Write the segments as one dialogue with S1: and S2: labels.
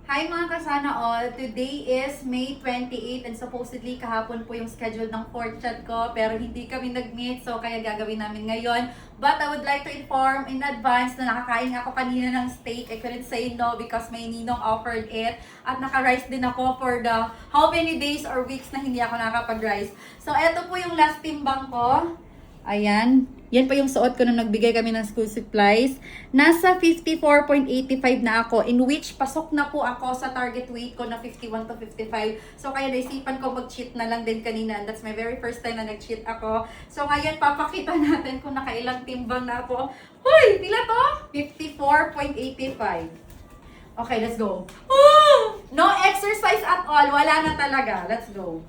S1: Hi mga kasana all! Today is May 28 and supposedly kahapon po yung schedule ng fourth shot ko pero hindi kami nag-meet so kaya gagawin namin ngayon. But I would like to inform in advance na nakakain ako kanina ng steak. I couldn't say no because may ninong offered it. At naka-rice din ako for the how many days or weeks na hindi ako nakakapag-rice. So eto po yung last timbang ko. Ayan. Yan pa yung suot ko nung nagbigay kami ng school supplies. Nasa 54.85 na ako, in which pasok na po ako sa target weight ko na 51 to 55. So kaya naisipan ko mag-cheat na lang din kanina. And that's my very first time na nag-cheat ako. So ngayon papakita natin kung nakailang timbang na ako. Hoy! Pila to? 54.85. Okay, let's go. No exercise at all. Wala na talaga. Let's go.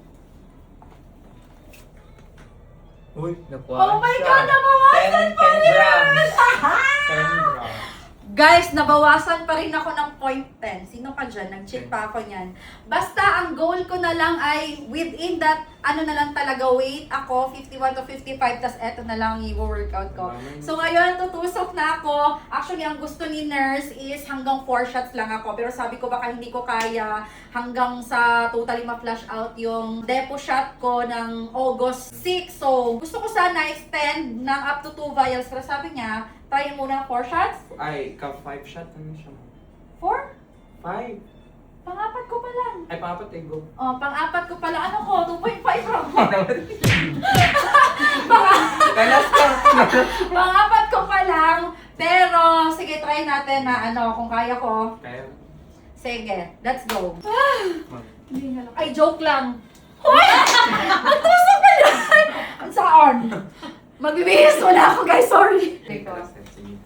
S2: Uy, nakuha
S1: Oh my
S2: siya.
S1: God! Nabawasan
S2: 10
S1: pa rin!
S2: grams. 10 grams.
S1: Guys, nabawasan pa rin ako ng 0.10. Sino ka dyan? Nag-cheat pa ako niyan. Basta, ang goal ko na lang ay within that, ano na lang talaga, weight ako, 51 to 55, tas eto na lang yung workout ko. So ngayon, tutusok na ako. Actually, ang gusto ni nurse is hanggang 4 shots lang ako. Pero sabi ko baka hindi ko kaya hanggang sa totally ma-flush out yung depo shot ko ng August 6. So, gusto ko sana extend ng up to 2 vials. Pero sabi niya, try muna 4 shots.
S2: Ay, ka 5 shot ano siya?
S1: 4?
S2: 5.
S1: Pang-apat ko pa lang.
S2: Ay, papat eh, go.
S1: Oh, pang-apat ko pala. Ano ko? 2.5 lang.
S2: Kalas ka.
S1: Pang-apat ko pa lang. Pero, sige, try natin na ano, kung kaya ko.
S2: Kaya.
S1: Sige, let's go.
S2: Mag.
S1: Ay, joke lang. Hoy! Ang tusok ka yan! Ang saan? Magbibihis muna ako, guys. Sorry.
S2: Sige. Sige.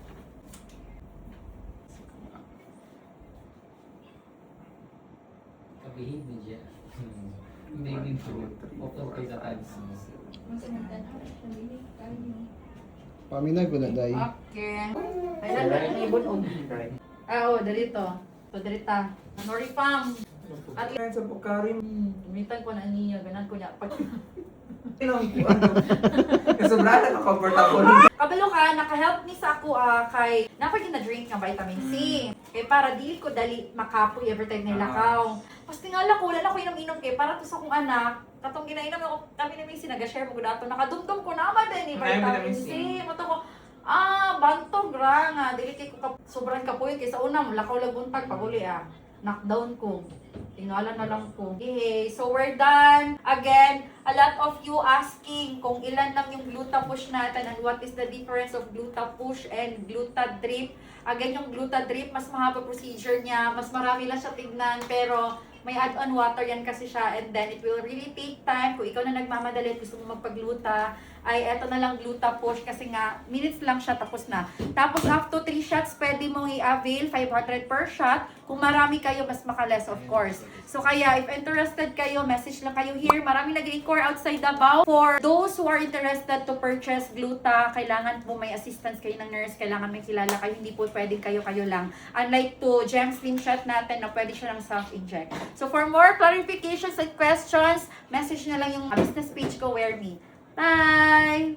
S3: Kabihin mo dyan. Hindi to. Open kay Tatads.
S4: Paminag ko na day.
S1: Okay. Kailan na ang ibon o? Oo, dalito. So, dalita. Nori fam. At
S2: Kaya sa Bukarim.
S1: Umitan ko na niya. Ganan ko niya.
S2: Tinong ko ano. Sobrang na-comfortable.
S1: Kabalo ka, naka-help ni sa ako kay napagin na drink ng vitamin C. Kaya para dili ko dali makapoy every time na ilakaw. Pas tingala ko, wala na ko inom-inom kay para to sa akong anak. Katong ginainom ako, kami na may sinaga-share mo dato. Nakadumdum ko naman din ni vitamin C. Mato ko, bantog ra nga. Dili kay ko sobrang kapoy kay sa una, lakaw lang buntag paguli knockdown ko. Tingala na lang ko. Okay, so we're done. Again, a lot of you asking kung ilan lang yung Gluta-Push natin and what is the difference of Gluta-Push and Gluta-Drip. Again, yung Gluta-Drip, mas mahaba procedure niya, mas marami lang siya tignan, pero may add-on water yan kasi siya and then it will really take time. Kung ikaw na nagmamadali at gusto mo magpagluta, ay eto na lang Gluta-Push kasi nga minutes lang siya tapos na. Tapos after 3 shots, pwede mong i-avail 500 per shot. Kung marami kayo, mas makaless of course. So kaya if interested kayo, message lang kayo here. Marami nag-inquire outside Davao. For those who are interested to purchase Gluta, kailangan po may assistance kayo ng nurse, kailangan may kilala kayo, hindi po pwedeng kayo-kayo lang. Unlike to Gem Slim Shot natin na pwede siya lang self-inject. So for more clarifications and questions, message na lang yung business page ko, Wear Me. Bye!